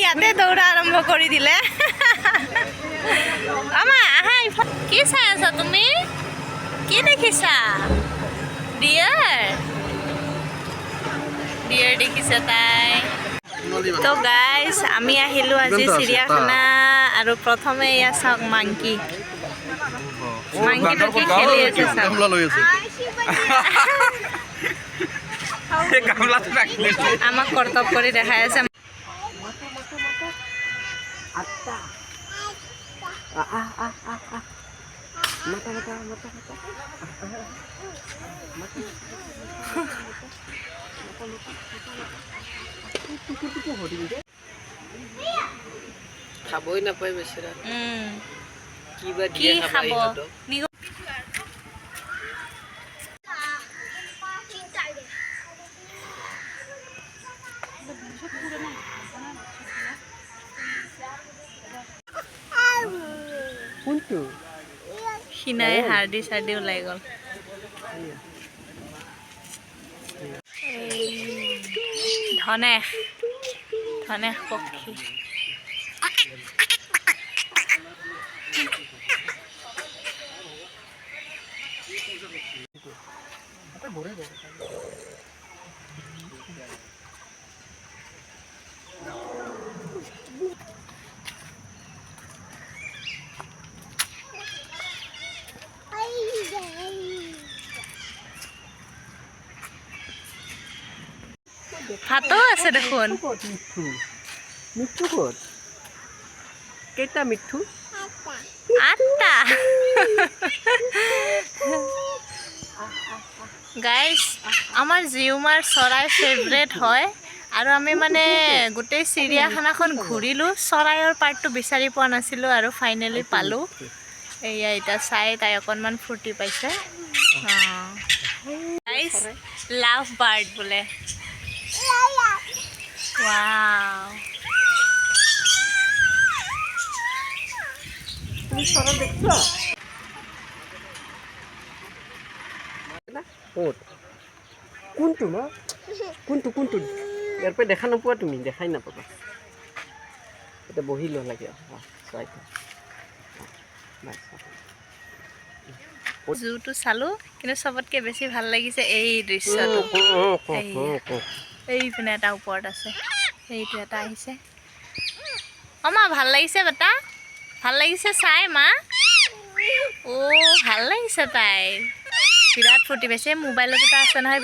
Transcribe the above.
ইয়াতে দৌৰা আৰম্ভ কৰি দিলে আমা আহা কি চাই আছা তুমি কি দেখিছা ডিয়াৰ দেখিছে তাই তো গাইজ আমি আহিলো আজি চিৰিয়াখানা আৰু প্ৰথমে এয়া চাওক মাংকি মাংকিটোকে খেলি আছে আমাক কৰ্তব্য কৰি দেখাই আছে খাবই নাপায় বেচাৰা কিবা কি দিয়ে খাব কোনটো খিনাই হাৰ্ডি চাৰ্ডি ওলাই গ'ল ধনেশ পক্ষী ভাতো আছে দেখোন মিঠু ক'ত কেইটা মিঠু 8টা গাইজ আমাৰ জিউমাৰ চৰাই ফেভৰেট হয় আৰু আমি মানে গোটেই চিৰিয়াখানাখন ঘূৰিলোঁ চৰাইৰ পাৰ্টটো বিচাৰি পোৱা নাছিলোঁ আৰু ফাইনেলি পালোঁ এয়া এতিয়া চাই তাই অকণমান ফূৰ্তি পাইছে গাইজ লাভ বাৰ্ড বোলে ৱাও তুমি চৰা দেখছা ক'ত কোনটো মা কোনটো ইয়াৰ পৰা দেখা নোপোৱা তুমি দেখাই নাপাবা এতিয়া বহি লোৱা লাগে জুটো চালোঁ কিন্তু চবতকৈ বেছি ভাল লাগিছে এই দৃশ্যটো এইপিনে এটা ওপৰত আছে সেইটো এটা আহিছে মা ভাল লাগিছে বেটা ভাল লাগিছে চাই মা ভাল লাগিছে তাই বিৰাট ফূৰ্তি পাইছে মোবাইলত এটা আছে নহয়